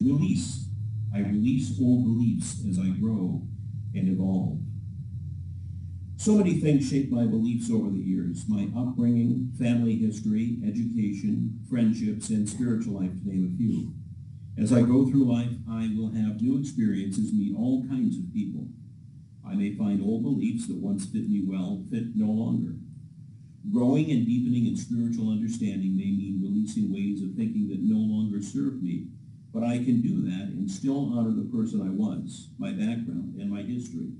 Release. I release old beliefs as I grow and evolve. So many things shape my beliefs over the years: my upbringing, family history, education, friendships, and spiritual life, to name a few. As I go through life, I will have new experiences, meet all kinds of people. I may find old beliefs that once fit me well fit no longer. Growing and deepening in spiritual understanding may mean releasing ways of thinking that no longer serve me, but I can do that and still honor the person I was, my background, and my history.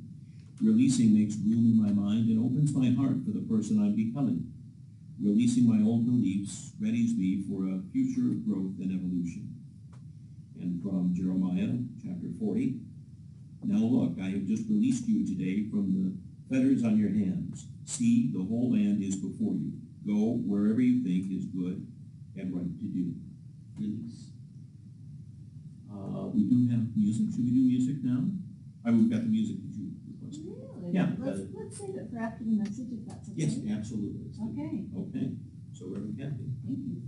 Releasing makes room in my mind and opens my heart for the person I'm becoming. Releasing my old beliefs readies me for a future of growth and evolution. And from Jeremiah chapter 40, now look, I have just released you today from the fetters on your hands. See, the whole land is before you. Go wherever you think is good and right to do. Release. We do have music. Should we do music now? We've got the music that you requested. Really? Yeah. Let's save it for after the message, if that's okay. Yes, absolutely. Okay. Okay. So Reverend Kathy. Thank you.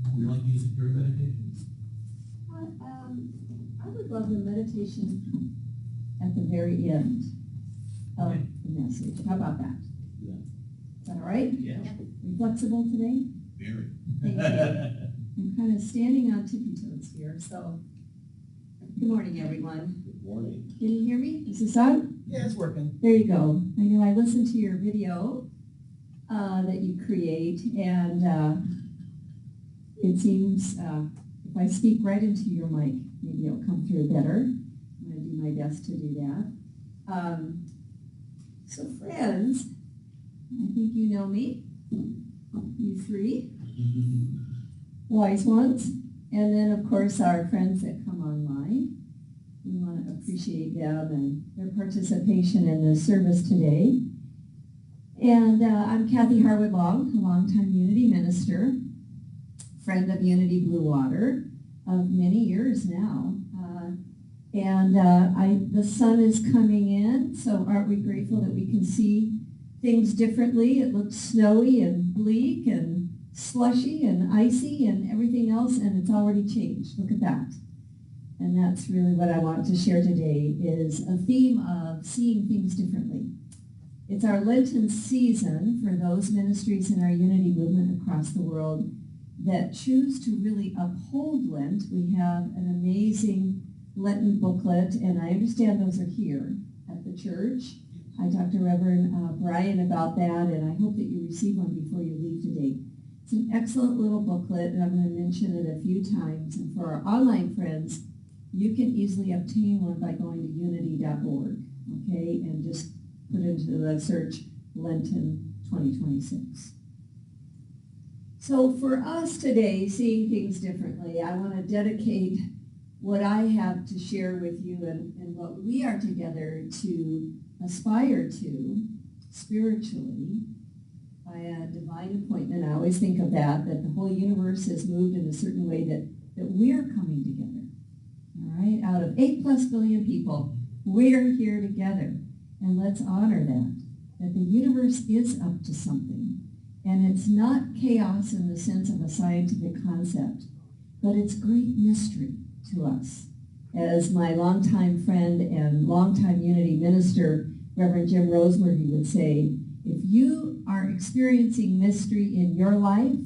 Would you like music during meditation? I would love the meditation at the very end of the message. How about that? Yeah. Is that all right? Yeah. Are you flexible today? Very. Thank you. I'm kind of standing on tippy toes here, so good morning, everyone. Good morning. Can you hear me? Is this on? Yeah, it's working. There you go. I know I listened to your video that you create, and it seems if I speak right into your mic, maybe it'll come through better. I'm going to do my best to do that. So friends, I think you know me, you three wise ones, and then of course our friends that come online. We want to appreciate them and their participation in the service today. And I'm Kathy Harwood-Long, a longtime Unity minister, friend of Unity Blue Water of many years now. The sun is coming in, so aren't we grateful that we can see things differently? It looks snowy and bleak and slushy and icy and everything else, and it's already changed. Look at that. And that's really what I want to share today, is a theme of seeing things differently. It's our Lenten season for those ministries in our Unity movement across the world that choose to really uphold Lent. We have an amazing Lenten booklet, and I understand those are here at the church. I talked to Reverend Brian about that, and I hope that you receive one before you leave today. It's an excellent little booklet, and I'm going to mention it a few times. And for our online friends, you can easily obtain one by going to unity.org, okay, and just put into the search Lenten 2026. So for us today, seeing things differently, I want to dedicate what I have to share with you and what we are together to aspire to spiritually by a divine appointment. I always think of that the whole universe has moved in a certain way that we're coming together. All right, out of 8+ billion people, we're here together. And let's honor that the universe is up to something. And it's not chaos in the sense of a scientific concept, but it's great mystery to us. As my longtime friend and longtime Unity minister, Reverend Jim Rosemary, would say, if you are experiencing mystery in your life,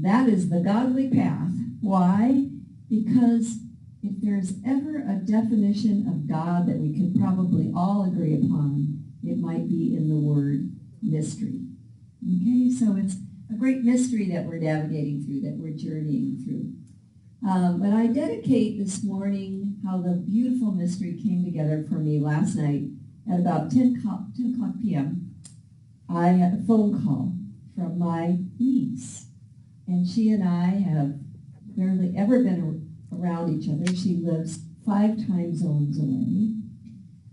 that is the godly path. Why? Because if there's ever a definition of God that we can probably all agree upon, it might be in the word mystery. Okay, so it's a great mystery that we're navigating through, that we're journeying through. But I dedicate this morning how the beautiful mystery came together for me last night at about 10 o'clock p.m. I had a phone call from my niece, and she and I have barely ever been around each other. She lives 5 time zones away,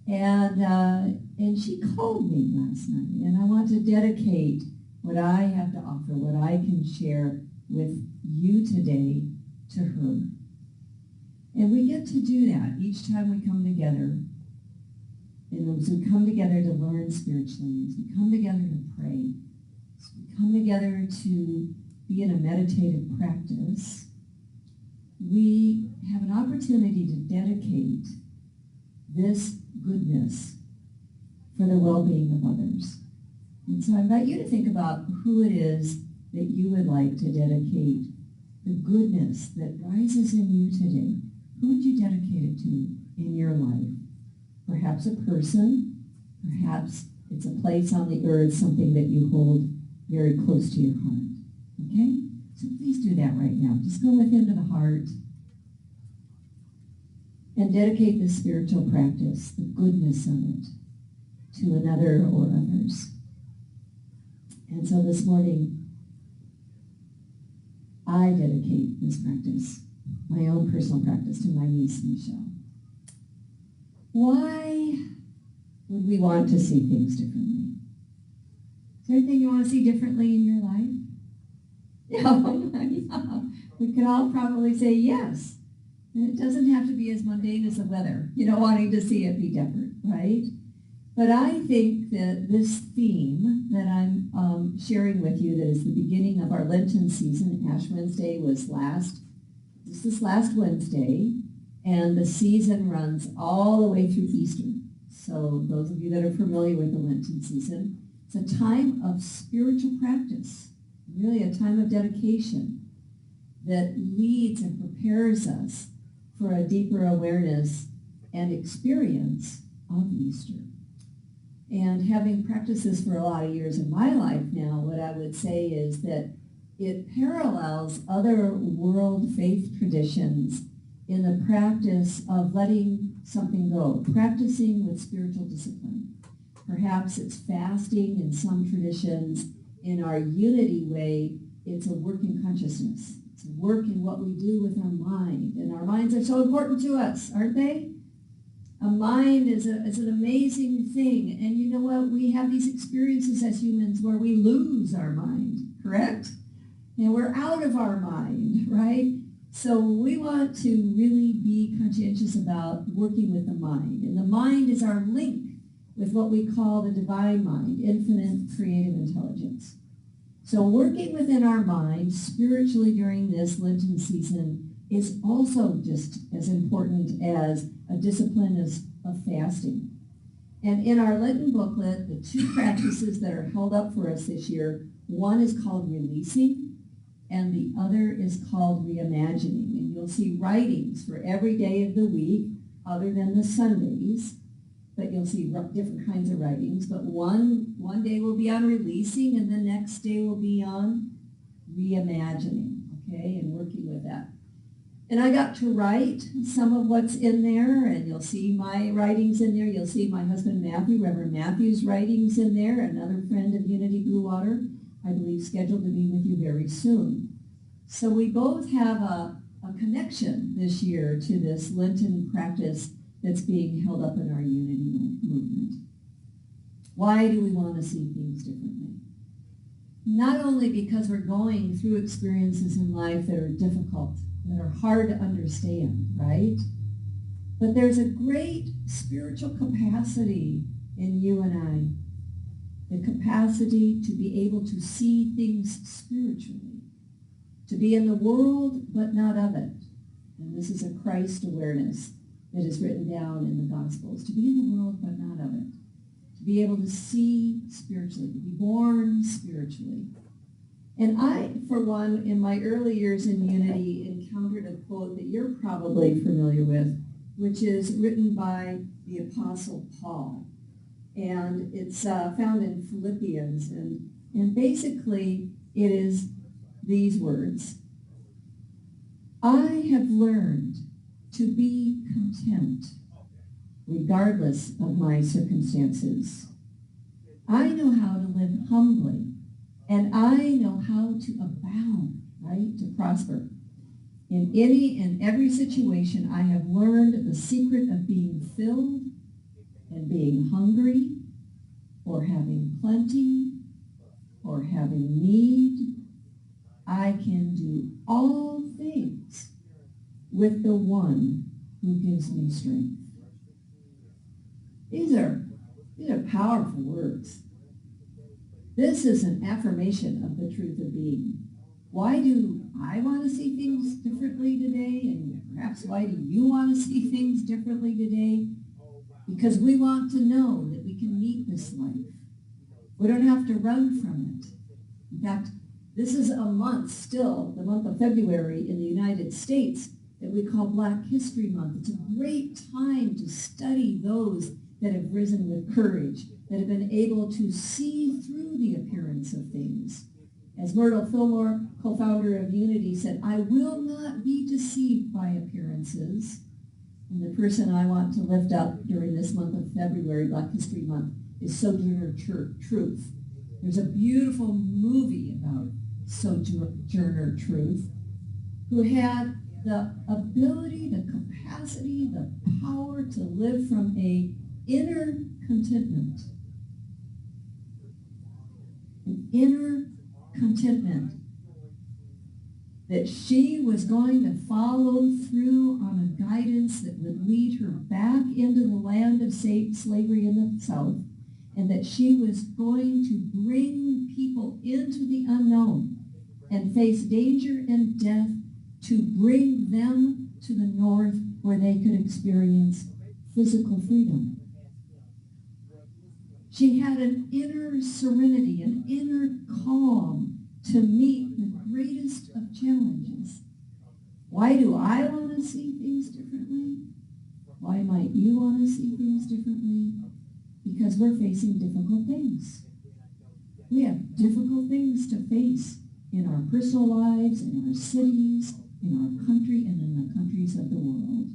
and she called me last night, and I want to dedicate what I have to offer, what I can share with you today to her. And we get to do that each time we come together. And as we come together to learn spiritually, as we come together to pray, as we come together to be in a meditative practice, we have an opportunity to dedicate this goodness for the well-being of others. And so I invite you to think about who it is that you would like to dedicate the goodness that rises in you today. Who would you dedicate it to in your life? Perhaps a person, perhaps it's a place on the earth, something that you hold very close to your heart. Okay? So please do that right now. Just go within to the heart and dedicate this spiritual practice, the goodness of it, to another or others. And so this morning, I dedicate this practice, my own personal practice, to my niece, Michelle. Why would we want to see things differently? Is there anything you want to see differently in your life? Yeah, we could all probably say yes. And it doesn't have to be as mundane as the weather, wanting to see it be different, right? But I think that this theme that I'm sharing with you, that is the beginning of our Lenten season, Ash Wednesday was last Wednesday, and the season runs all the way through Easter. So those of you that are familiar with the Lenten season, it's a time of spiritual practice, really a time of dedication that leads and prepares us for a deeper awareness and experience of Easter. And having practiced this for a lot of years in my life now, what I would say is that it parallels other world faith traditions in the practice of letting something go, practicing with spiritual discipline. Perhaps it's fasting in some traditions. In our unity way, it's a work in consciousness. It's a work in what we do with our mind. And our minds are so important to us, aren't they? A mind is an amazing thing. And you know what? We have these experiences as humans where we lose our mind, correct? And we're out of our mind, right? So we want to really be conscientious about working with the mind. And the mind is our link with what we call the divine mind, infinite creative intelligence. So working within our mind spiritually during this Lenten season is also just as important as a discipline of fasting. And in our Lenten booklet, the two practices that are held up for us this year, one is called releasing, and the other is called reimagining. And you'll see writings for every day of the week, other than the Sundays, but you'll see different kinds of writings. But one day will be on releasing, and the next day will be on reimagining, okay, and working with that. And I got to write some of what's in there, and you'll see my writings in there. You'll see my husband Matthew, Reverend Matthew's writings in there, another friend of Unity Blue Water, I believe scheduled to be with you very soon. So we both have a connection this year to this Lenten practice that's being held up in our unity movement. Why do we want to see things differently? Not only because we're going through experiences in life that are difficult, that are hard to understand, right? But there's a great spiritual capacity in you and I, the capacity to be able to see things spiritually, to be in the world but not of it. And this is a Christ awareness that is written down in the Gospels, to be in the world but not of it, to be able to see spiritually, to be born spiritually. And I, for one, in my early years in Unity, encountered a quote that you're probably familiar with, which is written by the Apostle Paul. And it's found in Philippians. And basically, it is these words: I have learned to be content, regardless of my circumstances. I know how to live humbly, and I know how to abound, right, to prosper. In any and every situation, I have learned the secret of being filled and being hungry, or having plenty, or having need. I can do all things with the one who gives me strength. These are powerful words. This is an affirmation of the truth of being. Why do I want to see things differently today? And perhaps why do you want to see things differently today? Because we want to know that we can meet this life. We don't have to run from it. In fact, this is a month still, the month of February in the United States, that we call Black History Month. It's a great time to study those that have risen with courage, that have been able to see through the appearance of things. As Myrtle Fillmore, co-founder of Unity, said, I will not be deceived by appearances. And the person I want to lift up during this month of February, Black History Month, is Sojourner Truth. There's a beautiful movie about Sojourner Truth, who had the ability, the capacity, the power to live from an inner contentment. An inner contentment that she was going to follow through on a guidance that would lead her back into the land of slavery in the South, and that she was going to bring people into the unknown and face danger and death to bring them to the North where they could experience physical freedom. She had an inner serenity, an inner calm to meet the greatest of challenges. Why do I want to see things differently? Why might you want to see things differently? Because we're facing difficult things. We have difficult things to face in our personal lives, in our cities, in our country, and in the countries of the world.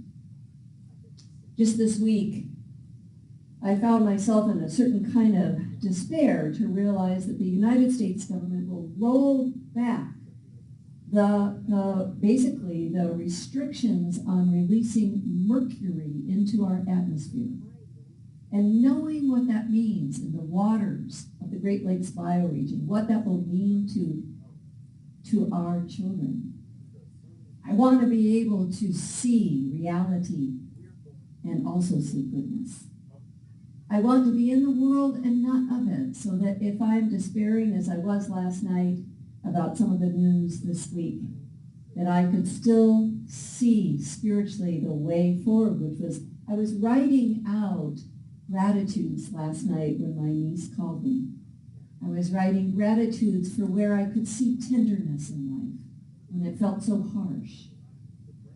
Just this week, I found myself in a certain kind of despair to realize that the United States government will roll back basically the restrictions on releasing mercury into our atmosphere. And knowing what that means in the waters of the Great Lakes bioregion, what that will mean to our children. I want to be able to see reality and also see goodness. I want to be in the world and not of it, so that if I'm despairing, as I was last night, about some of the news this week, that I could still see spiritually the way forward, which was, I was writing out gratitudes last night when my niece called me. I was writing gratitudes for where I could see tenderness in life when it felt so harsh.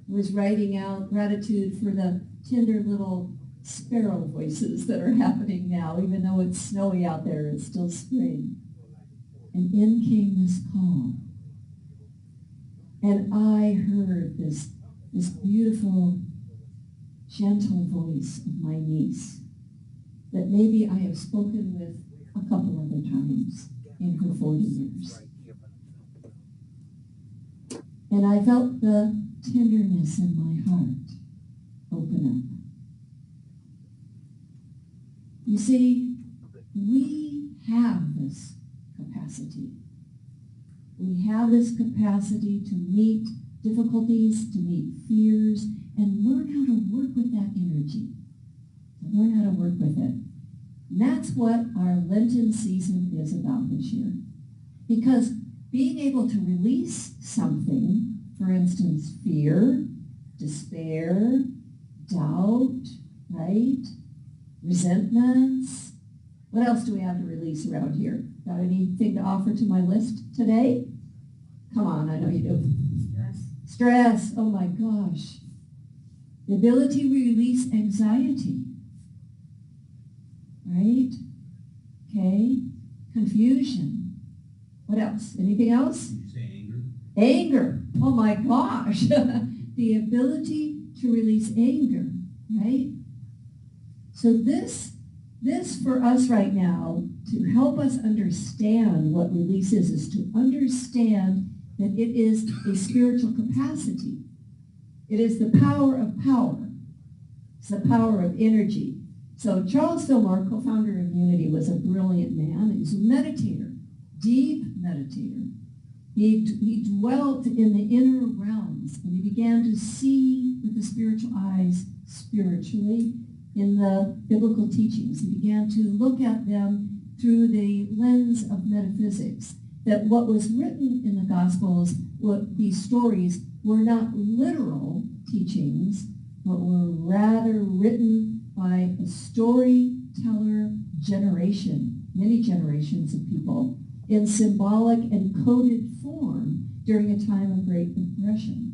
I was writing out gratitude for the tender little sparrow voices that are happening now. Even though it's snowy out there, it's still spring. And in came this call. And I heard this beautiful, gentle voice of my niece that maybe I have spoken with a couple other times in her 40 years. And I felt the tenderness in my heart open up. You see, we have this capacity. We have this capacity to meet difficulties, to meet fears, and learn how to work with that energy. To learn how to work with it. And that's what our Lenten season is about this year. Because being able to release something, for instance, fear, despair, doubt, right? Resentments. What else do we have to release around here? Got anything to offer to my list today? Come on, I know you do. Stress. Oh my gosh. The ability to release anxiety. Right? Okay. Confusion. What else? Anything else? Did you say anger? Anger. Oh my gosh. The ability to release anger. Right? So this for us right now, to help us understand what release is to understand that it is a spiritual capacity. It is the power of power. It's the power of energy. So Charles Fillmore, co-founder of Unity, was a brilliant man. He was a meditator, deep meditator. He dwelt in the inner realms, and he began to see with the spiritual eyes spiritually in the biblical teachings. He began to look at them through the lens of metaphysics. that what was written in the Gospels, these stories, were not literal teachings, but were rather written by a storyteller generation, many generations of people, in symbolic and coded form during a time of great depression.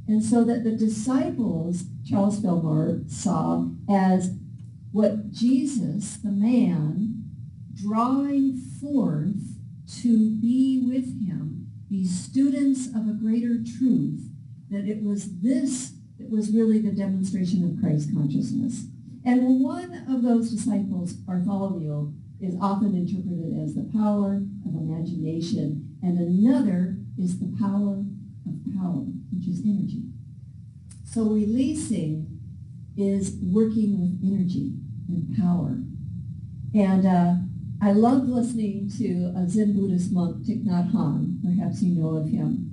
And so that the disciples, Charles Fillmore saw as what Jesus, the man, drawing forth to be with him, be students of a greater truth, that it was this that was really the demonstration of Christ consciousness. And one of those disciples, Bartholomew, is often interpreted as the power of imagination, and another is the power of power, which is energy. So releasing is working with energy and power. And I love listening to a Zen Buddhist monk, Thich Nhat Hanh. Perhaps you know of him.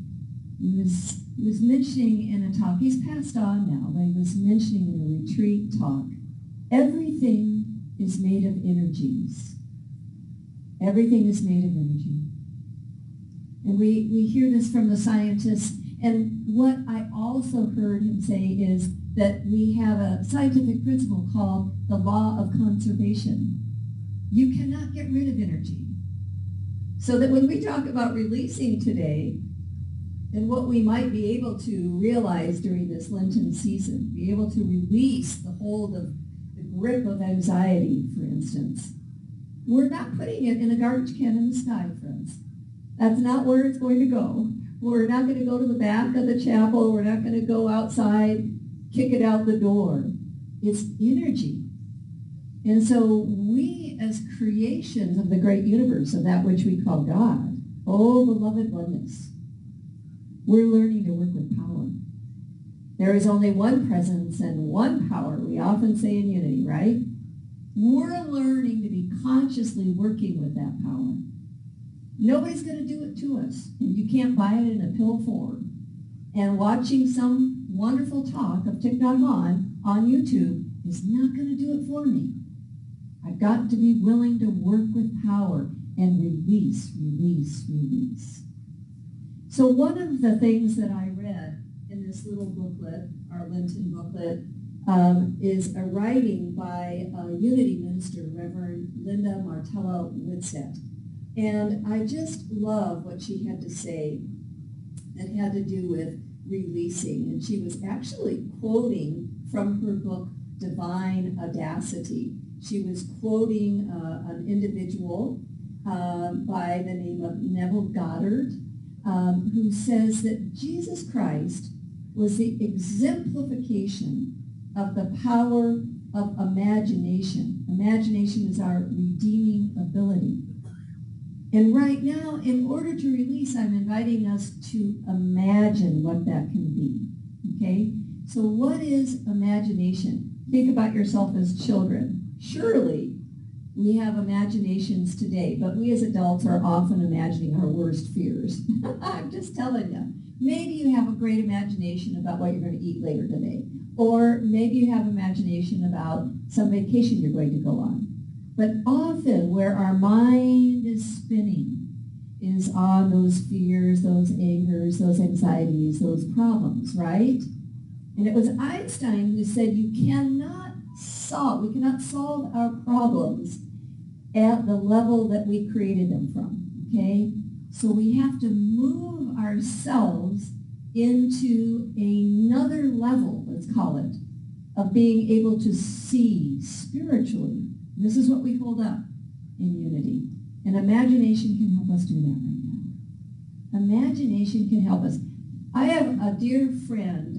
He was mentioning in a talk, he's passed on now, but he was mentioning in a retreat talk, everything is made of energies. Everything is made of energy. And we hear this from the scientists. And what I also heard him say is that we have a scientific principle called the law of conservation. You cannot get rid of energy. So that when we talk about releasing today, and what we might be able to realize during this Lenten season, be able to release the hold of the grip of anxiety, for instance, we're not putting it in a garbage can in the sky, friends. That's not where it's going to go. We're not going to go to the back of the chapel. We're not going to go outside, kick it out the door. It's energy. And so we, as creations of the great universe, of that which we call God, oh, beloved oneness, we're learning to work with power. There is only one presence and one power, we often say in unity, right? We're learning to be consciously working with that power. Nobody's going to do it to us. And you can't buy it in a pill form. And watching some wonderful talk of Thich Nhat Hanh on YouTube is not going to do it for me. I've got to be willing to work with power and release, release, release. So one of the things that I read in this little booklet, our Lenten booklet, is a writing by a Unity minister, Reverend Linda Martella Whitsett. And I just love what she had to say that had to do with releasing. And she was actually quoting from her book, Divine Audacity. She was quoting an individual by the name of Neville Goddard, who says that Jesus Christ was the exemplification of the power of imagination. Imagination is our redeeming ability. And right now, in order to release, I'm inviting us to imagine what that can be, okay? So what is imagination? Think about yourself as children. Surely, we have imaginations today, but we as adults are often imagining our worst fears. I'm just telling you. Maybe you have a great imagination about what you're going to eat later today. Or maybe you have imagination about some vacation you're going to go on. But often where our mind is spinning is on those fears, those angers, those anxieties, those problems, right? And it was Einstein who said we cannot solve our problems at the level that we created them from, okay? So we have to move ourselves into another level, let's call it, of being able to see spiritually. This is what we hold up in unity. And imagination can help us do that right now. Imagination can help us. I have a dear friend.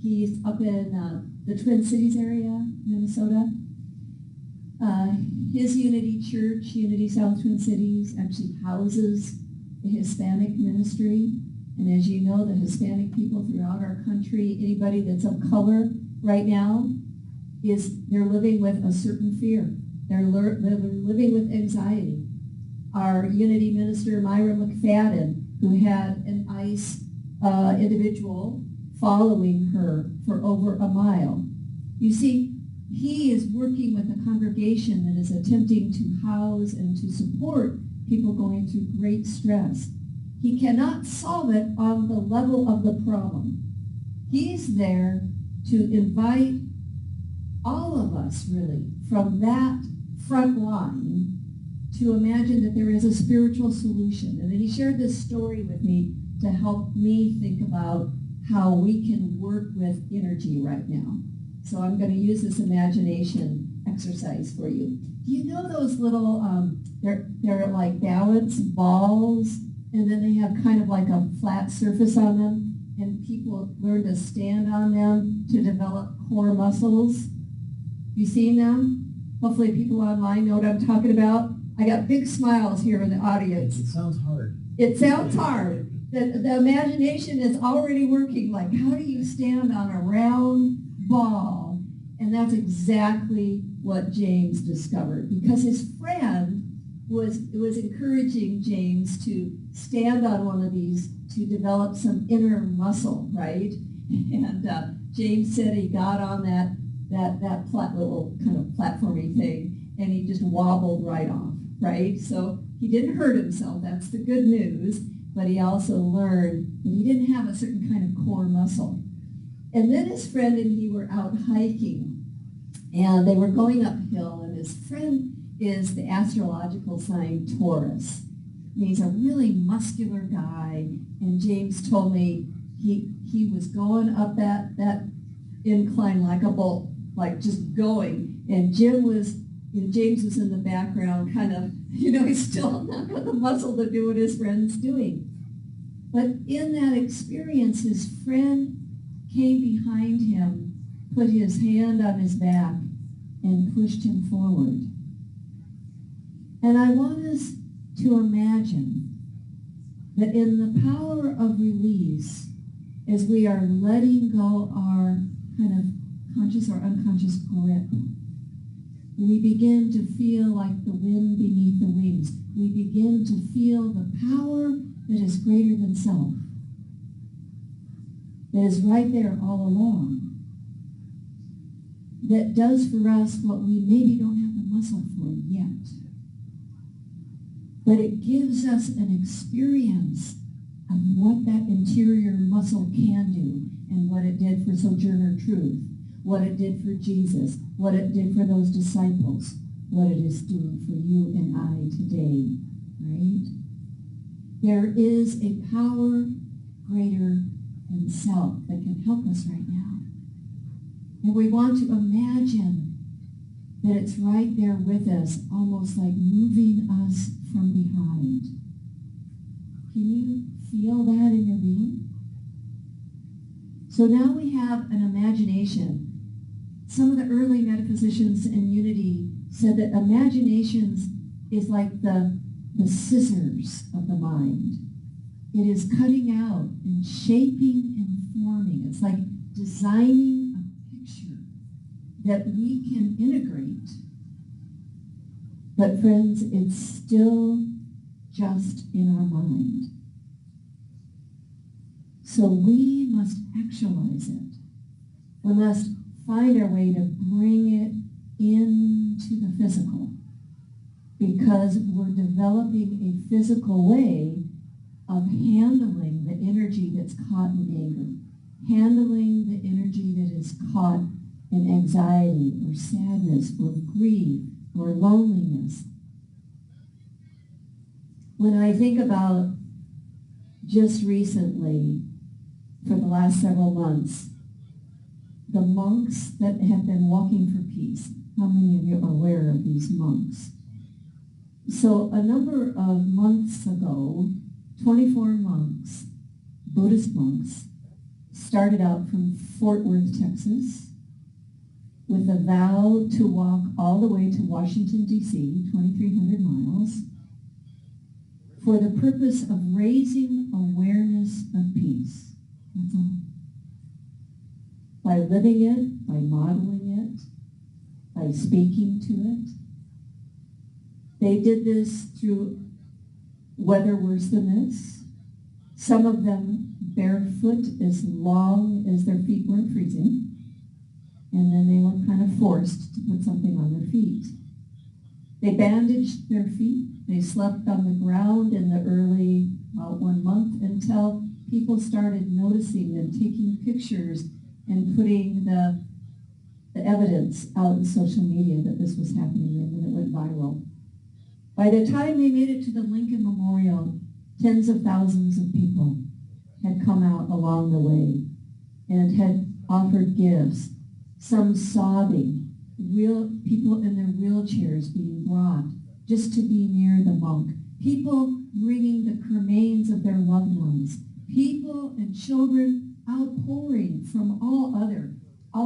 He's up in the Twin Cities area, Minnesota. His Unity Church, Unity South Twin Cities, actually houses the Hispanic ministry. And as you know, the Hispanic people throughout our country, anybody that's of color right now, they're living with a certain fear. They're living with anxiety. Our Unity minister, Myra McFadden, who had an ICE individual following her for over a mile. You see, he is working with a congregation that is attempting to house and to support people going through great stress. He cannot solve it on the level of the problem. He's there to invite all of us, really, from that front line to imagine that there is a spiritual solution. And then he shared this story with me to help me think about how we can work with energy right now. So I'm going to use this imagination exercise for you. Do you know those little, they're like balance balls, and then they have kind of like a flat surface on them, and people learn to stand on them to develop core muscles? You seen them? Hopefully people online know what I'm talking about. I got big smiles here in the audience. It sounds hard. It sounds hard. The imagination is already working. Like, how do you stand on a round ball? And that's exactly what James discovered, because his friend was encouraging James to stand on one of these to develop some inner muscle, right? And James said he got on that little kind of platformy thing, and he just wobbled right off, right? So he didn't hurt himself. That's the good news. But he also learned that he didn't have a certain kind of core muscle. And then his friend and he were out hiking, and they were going uphill, and his friend is the astrological sign Taurus. And he's a really muscular guy, and James told me he was going up that incline like a bolt, like just going. And James was in the background, kind of, he's still not got the muscle to do what his friend's doing. But in that experience, his friend came behind him, put his hand on his back, and pushed him forward. And I want us to imagine that in the power of release, as we are letting go our kind of conscious or unconscious grip, we begin to feel like the wind beneath the wings. We begin to feel the power that is greater than self, that is right there all along, that does for us what we maybe don't have the muscle for yet. But it gives us an experience of what that interior muscle can do, and what it did for Sojourner Truth, what it did for Jesus, what it did for those disciples, what it is doing for you and I today, right? There is a power greater than self that can help us right now. And we want to imagine that it's right there with us, almost like moving us from behind. Can you feel that in your being? So now we have an imagination. Some of the early metaphysicians in Unity said that imaginations is like the scissors of the mind. It is cutting out and shaping and forming. It's like designing a picture that we can integrate. But friends, it's still just in our mind. So we must actualize it. We must find our way to bring it into the physical, because we're developing a physical way of handling the energy that's caught in anger, handling the energy that is caught in anxiety or sadness or grief or loneliness. When I think about just recently, for the last several months, the monks that have been walking for peace. How many of you are aware of these monks? So a number of months ago, 24 monks, Buddhist monks, started out from Fort Worth, Texas, with a vow to walk all the way to Washington, D.C., 2,300 miles, for the purpose of raising awareness of peace. That's all. By living it, by modeling it, by speaking to it. They did this through weather worse than this. Some of them barefoot as long as their feet weren't freezing. And then they were kind of forced to put something on their feet. They bandaged their feet. They slept on the ground in the early, about 1 month, until people started noticing and taking pictures and putting the evidence out in social media that this was happening, and then it went viral. By the time they made it to the Lincoln Memorial, tens of thousands of people had come out along the way and had offered gifts, some sobbing, real people in their wheelchairs being brought just to be near the monk, people bringing the cremains of their loved ones, people and children outpouring from all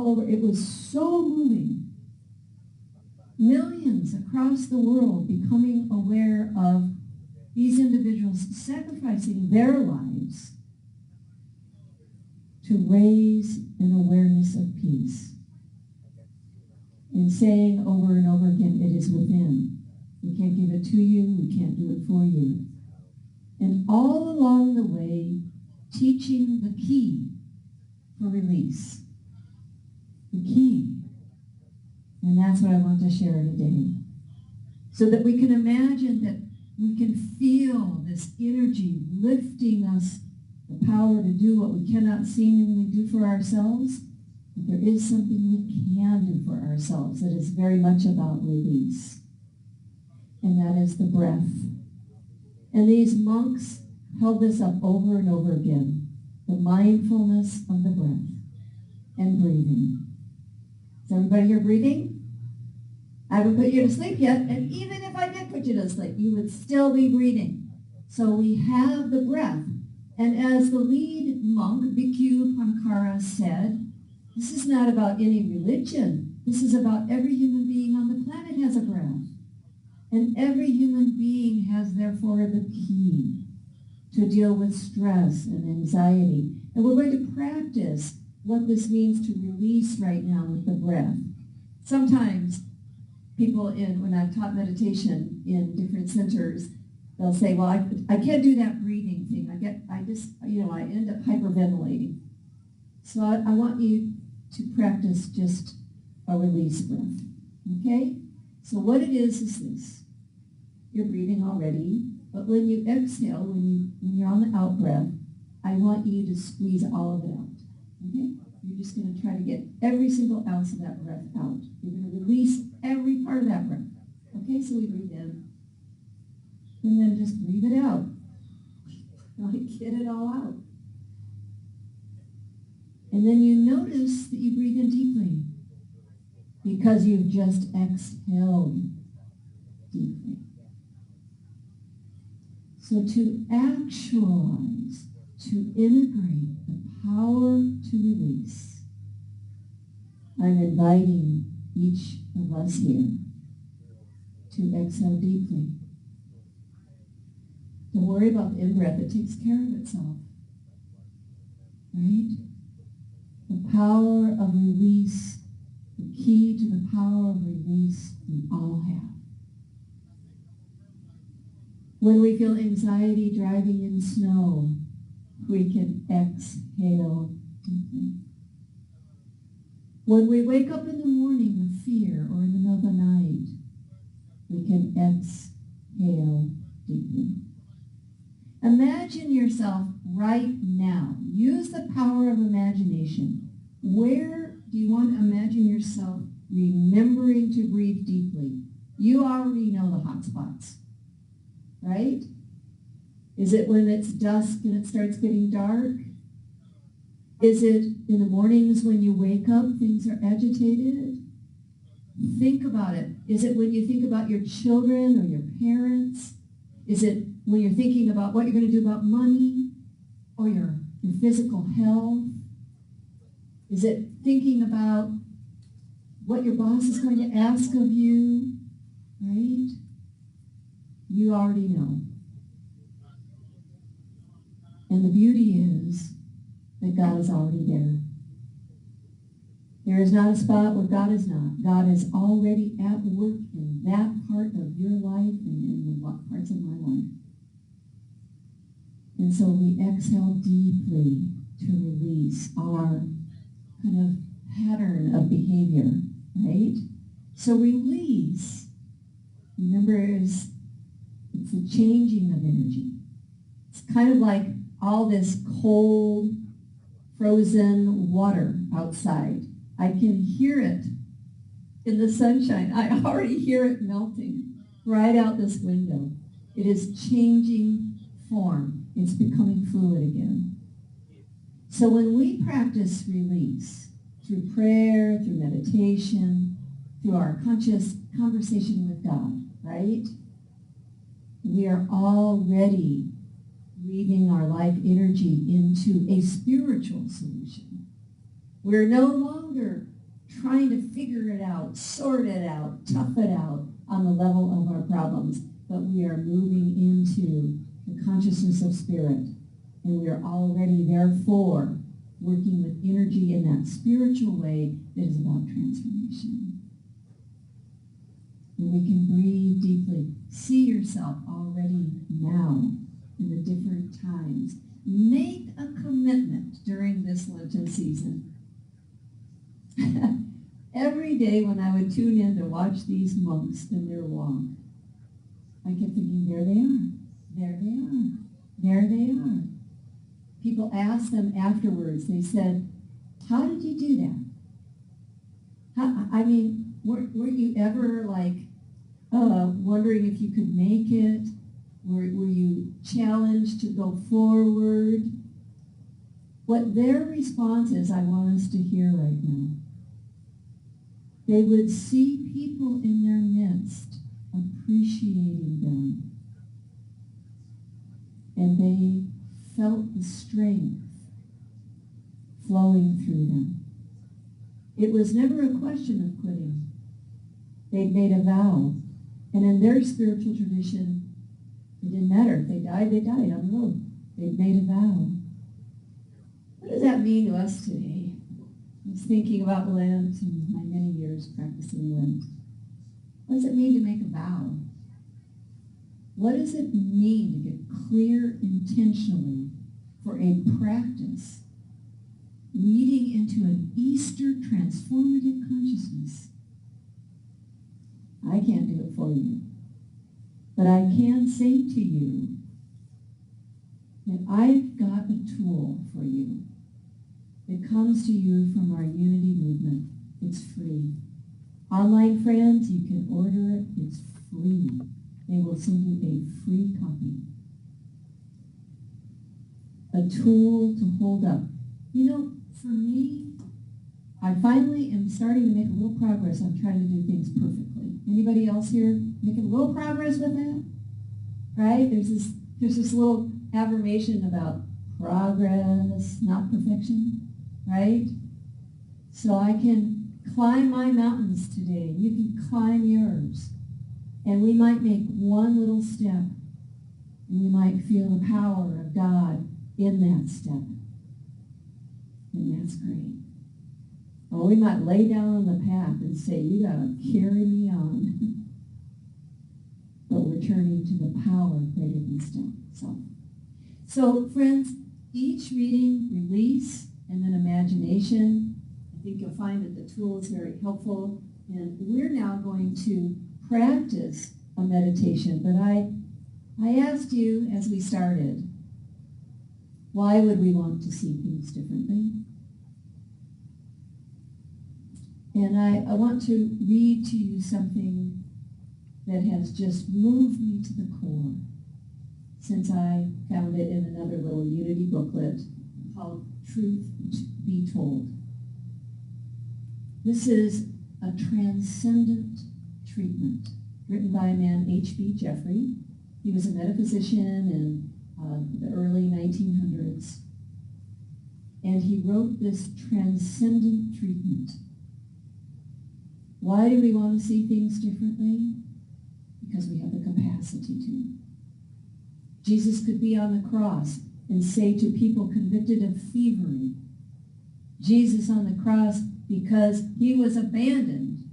over. It was so moving. Millions across the world becoming aware of these individuals sacrificing their lives to raise an awareness of peace, and saying over and over again, it is within. We can't give it to you, we can't do it for you. And all along the way, teaching the key for release. The key. And that's what I want to share today. So that we can imagine that we can feel this energy lifting us, the power to do what we cannot seemingly do for ourselves. But there is something we can do for ourselves that is very much about release. And that is the breath. And these monks held this up over and over again. The mindfulness of the breath and breathing. Is everybody here breathing? I haven't put you to sleep yet, and even if I did put you to sleep, you would still be breathing. So we have the breath. And as the lead monk, Bhikkhu Pankara, said, this is not about any religion. This is about every human being on the planet has a breath. And every human being has, therefore, the key to deal with stress and anxiety. And we're going to practice what this means to release right now with the breath. Sometimes people when I've taught meditation in different centers, they'll say, well, I can't do that breathing thing. I end up hyperventilating. So I want you to practice just a release breath, okay? So what it is this. You're breathing already, but when you exhale, when you're on the out breath, I want you to squeeze all of it out, okay? You're just going to try to get every single ounce of that breath out. You're going to release every part of that breath. Okay, so we breathe in. And then just breathe it out. Like, get it all out. And then you notice that you breathe in deeply because you've just exhaled deeply. So to actualize, to integrate the power to release, I'm inviting each of us here to exhale deeply. Don't worry about the in-breath. It takes care of itself. Right? The power of release, the key to the power of release we all have. When we feel anxiety driving in snow, we can exhale deeply. When we wake up in the morning with fear or in the middle of the night, we can exhale deeply. Imagine yourself right now. Use the power of imagination. Where do you want to imagine yourself remembering to breathe deeply? You already know the hot spots, right? Is it when it's dusk and it starts getting dark? Is it in the mornings when you wake up, things are agitated? Think about it. Is it when you think about your children or your parents? Is it when you're thinking about what you're going to do about money or your physical health? Is it thinking about what your boss is going to ask of you? Right? You already know. And the beauty is that God is already there. There is not a spot where God is not. God is already at work in that part of your life and in the parts of my life. And so we exhale deeply to release our kind of pattern of behavior, right? So release, remember, is It's a changing of energy. It's kind of like all this cold, frozen water outside. I can hear it in the sunshine. I already hear it melting right out this window. It is changing form. It's becoming fluid again. So when we practice release through prayer, through meditation, through our conscious conversation with God, right? We are already breathing our life energy into a spiritual solution. We're no longer trying to figure it out, sort it out, tough it out on the level of our problems, but we are moving into the consciousness of spirit, and we are already, therefore, working with energy in that spiritual way that is about transformation. And we can breathe deeply. See yourself already now in the different times. Make a commitment during this Lenten season. Every day when I would tune in to watch these monks in their walk, I kept thinking, there they are, there they are, there they are. People asked them afterwards, they said, how did you do that? I mean, weren't you ever like wondering if you could make it? Were you challenged to go forward? What their response is, I want us to hear right now. They would see people in their midst appreciating them. And they felt the strength flowing through them. It was never a question of quitting. They'd made a vow. And in their spiritual tradition, it didn't matter. If they died on the road. They'd made a vow. What does that mean to us today? I was thinking about Lent and my many years practicing Lent. What does it mean to make a vow? What does it mean to get clear intentionally for a practice leading into an Easter transformative consciousness? I can't do it for you, but I can say to you that I've got a tool for you that comes to you from our Unity movement. It's free. Online friends, you can order it. It's free. They will send you a free copy. A tool to hold up. You know, for me, I finally am starting to make a little progress on trying to do things perfectly. Anybody else here making a little progress with that? Right? There's this little affirmation about progress, not perfection. Right? So I can climb my mountains today. You can climb yours. And we might make one little step. And we might feel the power of God in that step. And that's great. Or we might lay down on the path and say, you got to carry me on. But we're turning to the power greater than self. So, friends, each reading, release, and then imagination. I think you'll find that the tool is very helpful. And we're now going to practice a meditation. But I asked you as we started, why would we want to see things differently? And I want to read to you something that has just moved me to the core since I found it in another little Unity booklet called Truth Be Told. This is a transcendent treatment written by a man, H.B. Jeffrey. He was a metaphysician in the early 1900s. And he wrote this transcendent treatment. Why do we want to see things differently? Because we have the capacity to. Jesus could be on the cross and say to people convicted of thievery, Jesus on the cross because he was abandoned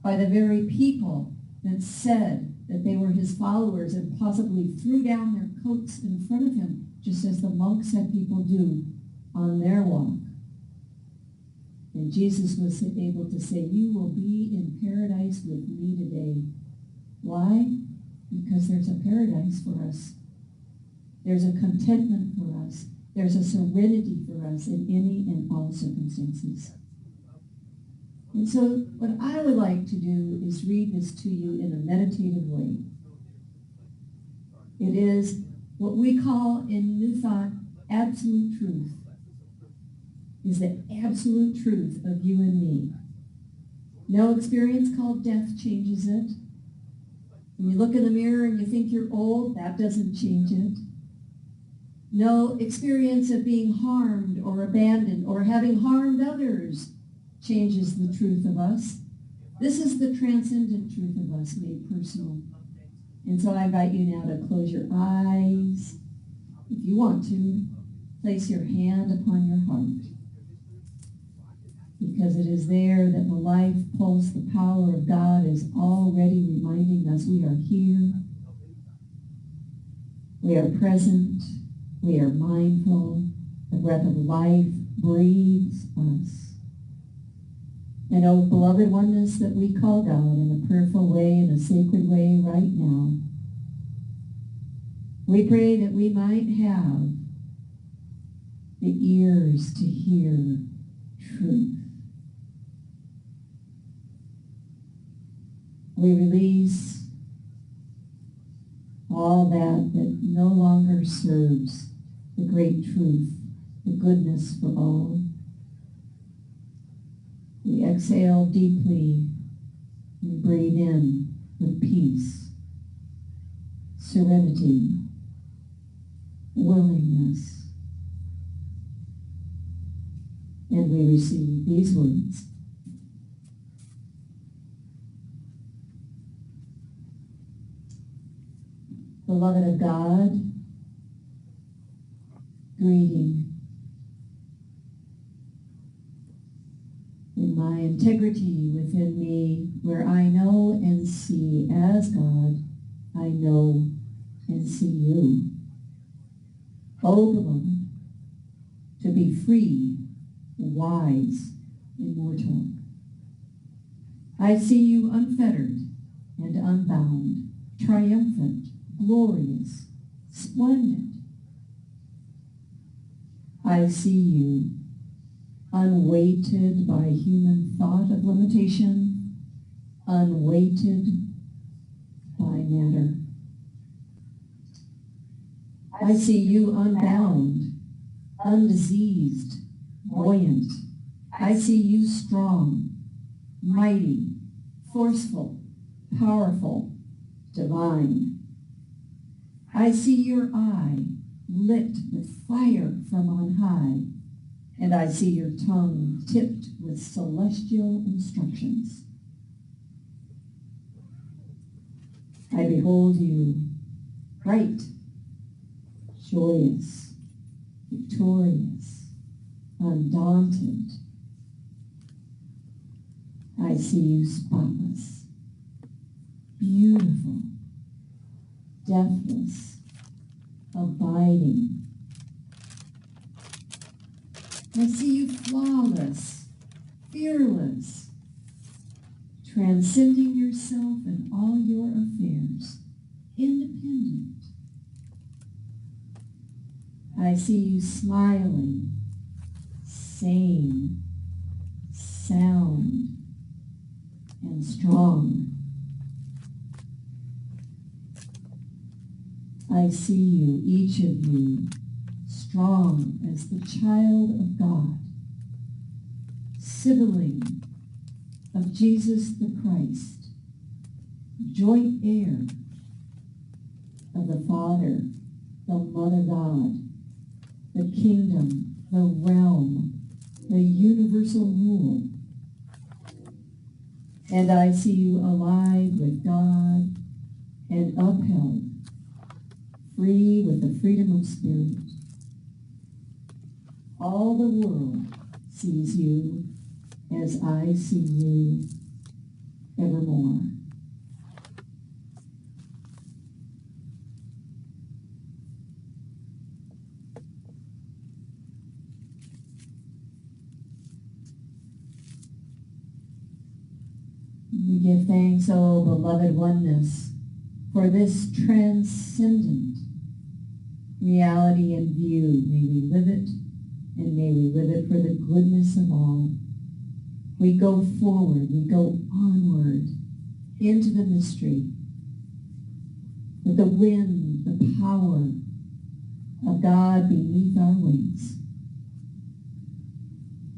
by the very people that said that they were his followers and possibly threw down their coats in front of him, just as the monks had people do on their walk. And Jesus was able to say, you will be in paradise with me today. Why? because there's a paradise for us. There's a contentment for us. There's a serenity for us in any and all circumstances. And so what I would like to do is read this to you in a meditative way. It is what we call in New Thought absolute truth. Is the absolute truth of you and me. No experience called death changes it. When you look in the mirror and you think you're old, that doesn't change it. No experience of being harmed or abandoned or having harmed others changes the truth of us. This is the transcendent truth of us made personal. And so I invite you now to close your eyes. If you want to, place your hand upon your heart. Because it is there that the life pulse, the power of God is already reminding us we are here. We are present. We are mindful. The breath of life breathes us. And oh, beloved oneness that we call God in a prayerful way, in a sacred way right now, we pray that we might have the ears to hear truth. We release all that no longer serves the great truth, the goodness for all. We exhale deeply and breathe in with peace, serenity, willingness. And we receive these words. Beloved of God, greeting. In my integrity within me, where I know and see as God, I know and see you. Oh, beloved, to be free, wise, immortal. I see you unfettered and unbound, triumphant, glorious, splendid. I see you unweighted by human thought of limitation, unweighted by matter. I see you unbound, undiseased, buoyant. I see you strong, mighty, forceful, powerful, divine. I see your eye lit with fire from on high, and I see your tongue tipped with celestial instructions. I behold you bright, joyous, victorious, undaunted. I see you spotless, beautiful, deathless, abiding. I see you flawless, fearless, transcending yourself and all your affairs, independent. I see you smiling, sane, sound, and strong. I see you, each of you, strong as the child of God, sibling of Jesus the Christ, joint heir of the Father, the Mother God, the kingdom, the realm, the universal rule. And I see you alive with God and upheld, free with the freedom of spirit. All the world sees you as I see you evermore. We give thanks, O beloved oneness, for this transcendent reality and view. May we live it, and may we live it for the goodness of all. We go forward, we go onward into the mystery with the wind, the power of God beneath our wings.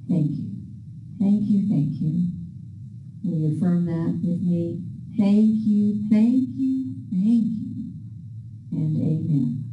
Thank you. Thank you, thank you. Will you affirm that with me? Thank you, thank you, thank you, and amen.